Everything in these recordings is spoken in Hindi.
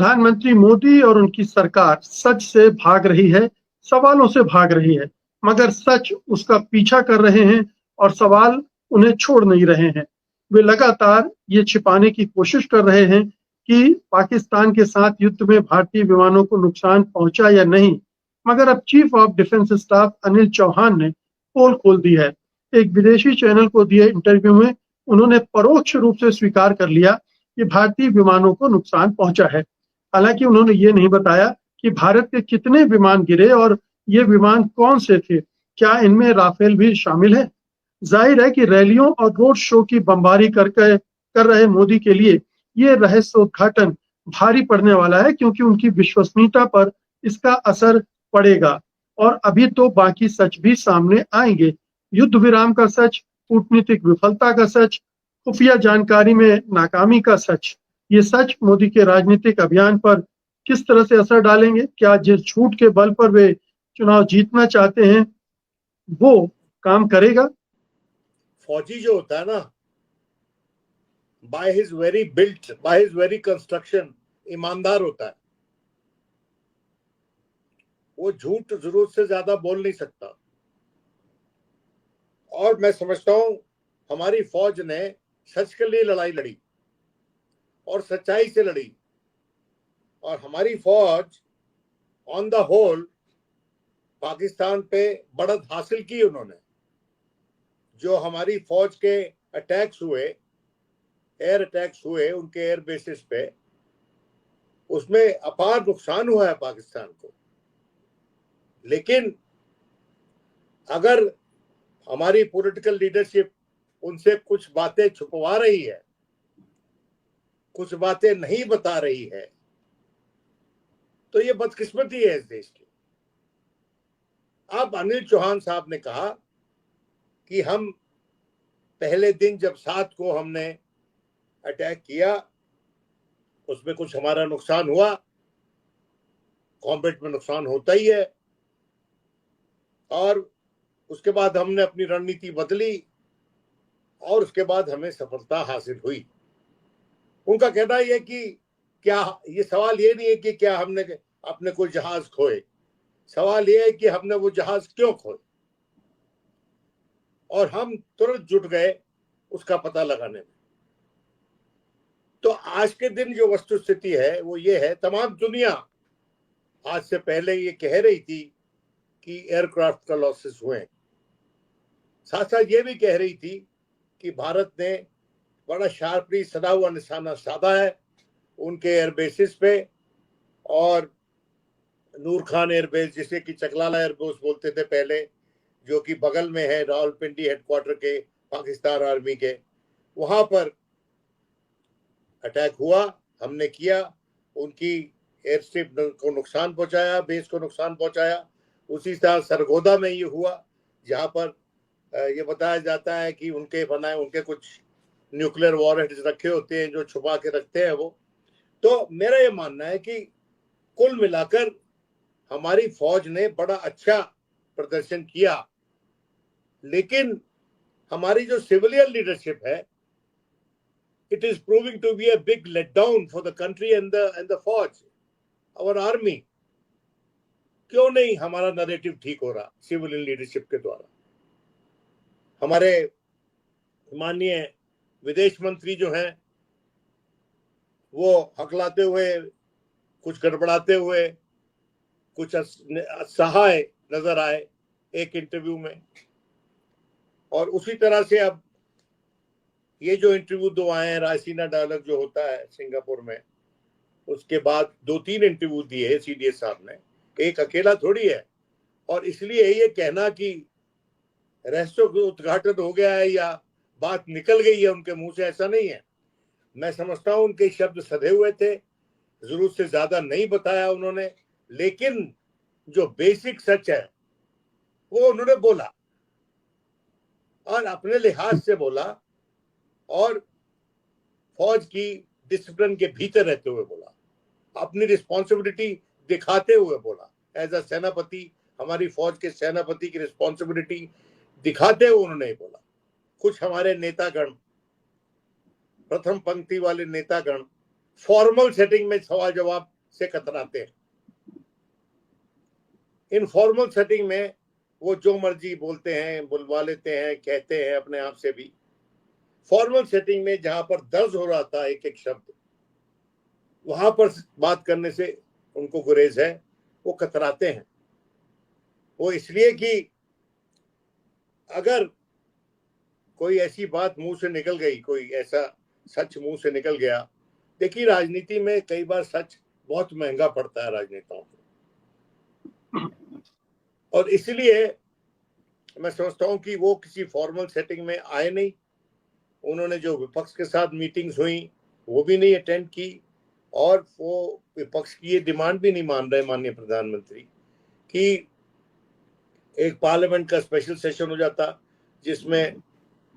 प्रधानमंत्री मोदी और उनकी सरकार सच से भाग रही है, सवालों से भाग रही है, मगर सच उसका पीछा कर रहे हैं और सवाल उन्हें छोड़ नहीं रहे हैं। वे लगातार ये छिपाने की कोशिश कर रहे हैं कि पाकिस्तान के साथ युद्ध में भारतीय विमानों को नुकसान पहुंचा या नहीं, मगर अब chief of defence staff Anil Chauhan ने पोल खोल दी है। एक विदेशी चैनल को दिए इंटरव्यू में उन्होंने परोक्ष रूप से स्वीकार कर लिया कि भारतीय विमानों को नुकसान पहुंचा है। हालांकि उन्होंने ये नहीं बताया कि भारत के कितने विमान गिरे और ये विमान कौन से थे, क्या इनमें राफेल भी शामिल है। जाहिर है कि रैलियों और रोड शो की बमबारी कर रहे मोदी के लिए ये रहस्योद्घाटन भारी पड़ने वाला है, क्योंकि उनकी विश्वसनीयता पर इसका असर पड़ेगा। और अभी तो बाकी सच भी सामने आएंगे। युद्ध विराम का सच, कूटनीतिक विफलता का सच, खुफिया जानकारी में नाकामी का सच। ये सच मोदी के राजनीतिक अभियान पर किस तरह से असर डालेंगे? क्या जिस झूठ के बल पर वे चुनाव जीतना चाहते हैं वो काम करेगा? फौजी जो होता है ना, बाय हिज वेरी कंस्ट्रक्शन ईमानदार होता है। वो झूठ जरूरत से ज्यादा बोल नहीं सकता। और मैं समझता हूं हमारी फौज ने सच के लिए लड़ाई लड़ी और सच्चाई से लड़ी, और हमारी फौज ऑन द होल पाकिस्तान पे बढ़त हासिल की उन्होंने। जो हमारी फौज के अटैक्स हुए, एयर अटैक्स हुए उनके एयर बेसिस पे, उसमें अपार नुकसान हुआ है पाकिस्तान को। लेकिन अगर हमारी पॉलिटिकल लीडरशिप उनसे कुछ बातें छुपवा रही है, कुछ बातें नहीं बता रही है, तो ये बदकिस्मती है इस देश की। अब अनिल चौहान साहब ने कहा कि हम पहले दिन जब 7 को हमने अटैक किया उसमें कुछ हमारा नुकसान हुआ, कॉम्बैट में नुकसान होता ही है, और उसके बाद हमने अपनी रणनीति बदली और उसके बाद हमें सफलता हासिल हुई। उनका कहना यह कि क्या, ये सवाल ये नहीं है कि क्या हमने अपने कोई जहाज खोए, सवाल यह है कि हमने वो जहाज क्यों खोए, और हम तुरंत जुट गए उसका पता लगाने में। तो आज के दिन जो वस्तु स्थिति है वो ये है, तमाम दुनिया आज से पहले ये कह रही थी कि एयरक्राफ्ट का लॉसेस हुए, साथ साथ ये भी कह रही थी कि भारत ने बड़ा शार्पली सदा हुआ निशाना साधा है उनके एयरबेसिस पे, और नूर खान एयरबेस, जिसे कि चकलाला एयरबेस बोलते थे पहले, जो कि बगल में है रावलपिंडी हेडक्वार्टर के पाकिस्तान आर्मी के, वहां पर अटैक हुआ, हमने किया, उनकी एयर स्ट्रिप को नुकसान पहुंचाया, बेस को नुकसान पहुंचाया। उसी तरह सरगोदा में ये हुआ, जहां पर ये बताया जाता है कि उनके कुछ न्यूक्लियर वॉरहेड्स रखे होते हैं जो छुपा के रखते हैं वो। तो मेरा ये मानना है कि कुल मिलाकर हमारी फौज ने बड़ा अच्छा प्रदर्शन किया, लेकिन हमारी जो सिविलियन लीडरशिप है, it is proving to be a big letdown for the country and the फौज, our army। क्यों नहीं हमारा नैरेटिव ठीक हो रहा सिविलियन लीडरशिप के द्वारा? हमारे माननीय विदेश मंत्री जो हैं वो हकलाते हुए, कुछ गड़बड़ाते हुए, कुछ असहाय नजर आए एक इंटरव्यू में। और उसी तरह से अब ये जो इंटरव्यू 2 आए हैं, रायसीना डायलॉग जो होता है सिंगापुर में, उसके बाद 2-3 इंटरव्यू दिए सीडीएस साहब ने, एक अकेला थोड़ी है। और इसलिए ये कहना कि रहस्य उद्घाटन हो गया है या बात निकल गई है उनके मुंह से, ऐसा नहीं है। मैं समझता हूं उनके शब्द सधे हुए थे, जरूरत से ज्यादा नहीं बताया उन्होंने, लेकिन जो बेसिक सच है वो उन्होंने बोला, और अपने लिहाज से बोला, और फौज की डिसिप्लिन के भीतर रहते हुए बोला, अपनी रिस्पॉन्सिबिलिटी दिखाते हुए बोला। एज अ सेनापति, हमारी फौज के सेनापति की रिस्पॉन्सिबिलिटी दिखाते हुए उन्होंने बोला। कुछ हमारे नेतागण, प्रथम पंक्ति वाले नेतागण, फॉर्मल सेटिंग में सवाल जवाब से कतराते हैं। इनफॉर्मल सेटिंग में वो जो मर्जी बोलते हैं, बुलवा लेते हैं, कहते हैं अपने आप से भी। फॉर्मल सेटिंग में जहां पर दर्ज हो रहा था एक एक शब्द, वहां पर बात करने से उनको गुरेज है, वो कतराते हैं। वो इसलिए कि अगर कोई ऐसी बात मुंह से निकल गई, कोई ऐसा सच मुंह से निकल गया। देखिए, राजनीति में कई बार सच बहुत महंगा पड़ता है राजनेताओं को, और इसलिए मैं समझता हूं कि वो किसी फॉर्मल सेटिंग में आए नहीं। उन्होंने जो विपक्ष के साथ मीटिंग्स हुई वो भी नहीं अटेंड की, और वो विपक्ष की ये डिमांड भी नहीं मान रहे माननीय प्रधानमंत्री कि एक पार्लियामेंट का स्पेशल सेशन हो जाता जिसमें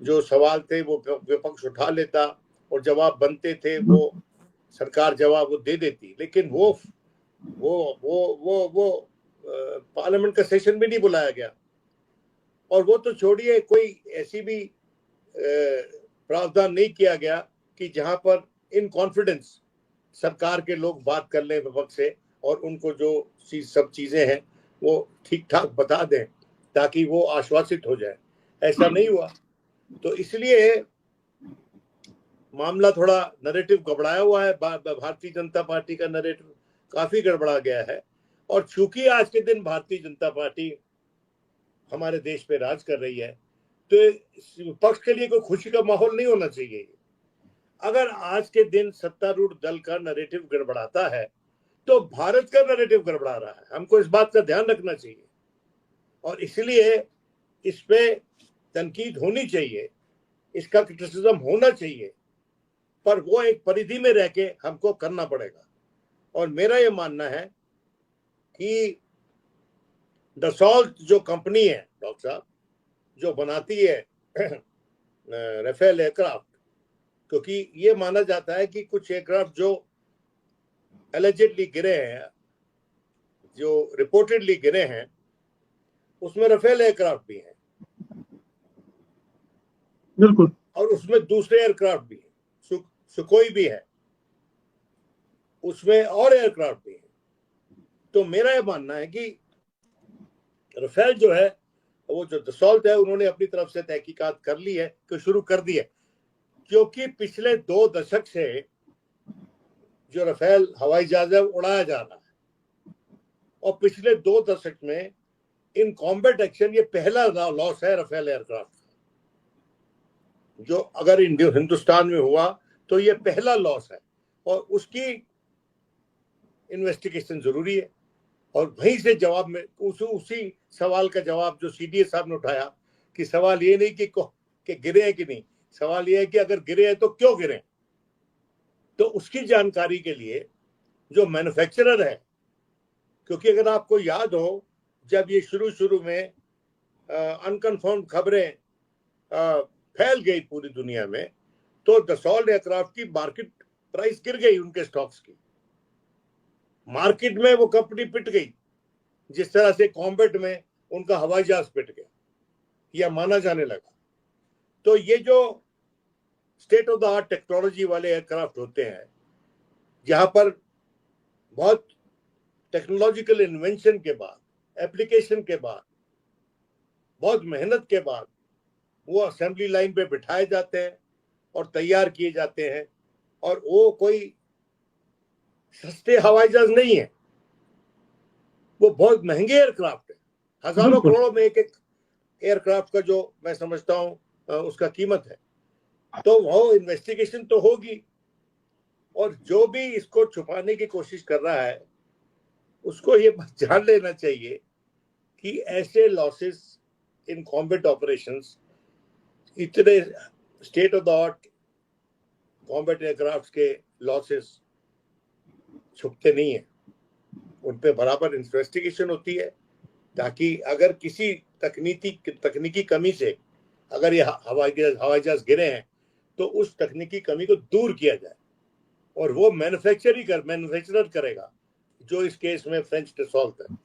जो सवाल थे वो विपक्ष उठा लेता और जवाब बनते थे, वो सरकार जवाब वो दे देती। लेकिन वो पार्लियामेंट का सेशन भी नहीं बुलाया गया। और वो तो छोड़िए, कोई ऐसी भी प्रावधान नहीं किया गया कि जहां पर इन कॉन्फिडेंस सरकार के लोग बात कर लें विपक्ष से और उनको जो सब चीजें हैं वो ठीक ठाक बता दें ताकि वो आश्वासित हो जाए। ऐसा नहीं हुआ। तो इसलिए मामला थोड़ा नैरेटिव गड़बड़ाया हुआ है। भारतीय जनता पार्टी का नैरेटिव काफी गड़बड़ा गया है। और चूंकि आज के दिन भारतीय जनता पार्टी हमारे देश पे राज कर रही है, तो विपक्ष के लिए कोई खुशी का माहौल नहीं होना चाहिए। अगर आज के दिन सत्तारूढ़ दल का नैरेटिव गड़बड़ाता है तो भारत का नैरेटिव गड़बड़ा रहा है। हमको इस बात का ध्यान रखना चाहिए और इसलिए इस पे तनकीद होनी चाहिए, इसका क्रिटिसिज्म होना चाहिए, पर वो एक परिधि में रह के हमको करना पड़ेगा। और मेरा ये मानना है कि डसॉल्ट जो कंपनी है डॉक्टर साहब, जो बनाती है राफेल एयरक्राफ्ट, क्योंकि ये माना जाता है कि कुछ एयरक्राफ्ट जो एलिजिडली गिरे हैं, जो रिपोर्टेडली गिरे हैं, उसमें राफेल एयरक्राफ्ट भी हैं। बिल्कुल। और उसमें दूसरे एयरक्राफ्ट भी हैं, सुखोई भी है, उसमें और एयरक्राफ्ट भी हैं। तो मेरा ये मानना है कि राफेल जो है, वो जो दसॉल्ट है, उन्होंने अपनी तरफ से तहकीकात कर ली है, कि शुरू कर दी है। क्योंकि पिछले 2 दशक से जो राफेल हवाई जहाज उड़ाया जा रहा है, और पिछले 2 दशक में इन कॉम्बैट एक्शन ये पहला लॉस है राफेल एयरक्राफ्ट, जो अगर हिंदुस्तान में हुआ तो ये पहला लॉस है। और उसकी इन्वेस्टिगेशन जरूरी है। और वहीं से जवाब में उसी सवाल का जवाब जो सीडीए साहब ने उठाया, कि सवाल ये नहीं कि गिरे हैं कि नहीं, सवाल ये है कि अगर गिरे हैं तो क्यों गिरे। तो उसकी जानकारी के लिए जो मैन्युफैक्चरर है, क्योंकि अगर आपको याद हो, जब ये शुरू में अनकन्फर्म खबरें फैल गई पूरी दुनिया में, तो डसॉल्ट एयरक्राफ्ट की मार्केट प्राइस गिर गई, उनके स्टॉक्स की मार्केट में वो कंपनी पिट गई, जिस तरह से कॉम्बैट में उनका हवाई जहाज पिट गया, यह माना जाने लगा। तो ये जो state of the art technology वाले एयरक्राफ्ट होते हैं, जहां पर बहुत टेक्नोलॉजिकल इन्वेंशन के बाद, एप्लीकेशन के बाद, बहुत मेहनत के बाद वो असेंबली लाइन पे बिठाए जाते हैं और तैयार किए जाते हैं। और वो कोई सस्ते हवाई जहाज नहीं है, वो बहुत महंगे एयरक्राफ्ट है। हजारों करोड़ों में एक एयरक्राफ्ट का जो मैं समझता हूं उसका कीमत है। तो वो इन्वेस्टिगेशन तो होगी, और जो भी इसको छुपाने की कोशिश कर रहा है उसको ये जान लेना चाहिए कि ऐसे लॉसेस इन कॉम्बैट ऑपरेशंस, इतने state of the art combat aircraft के लॉसेस छुपते नहीं है, उन पे बराबर इन्वेस्टिगेशन होती है, ताकि अगर किसी तकनीकी कमी से अगर ये हवाई जहाज गिरे हैं तो उस तकनीकी कमी को दूर किया जाए। और वो मैन्युफैक्चरर करेगा, जो इस केस में फ्रेंच डसॉल्ट है।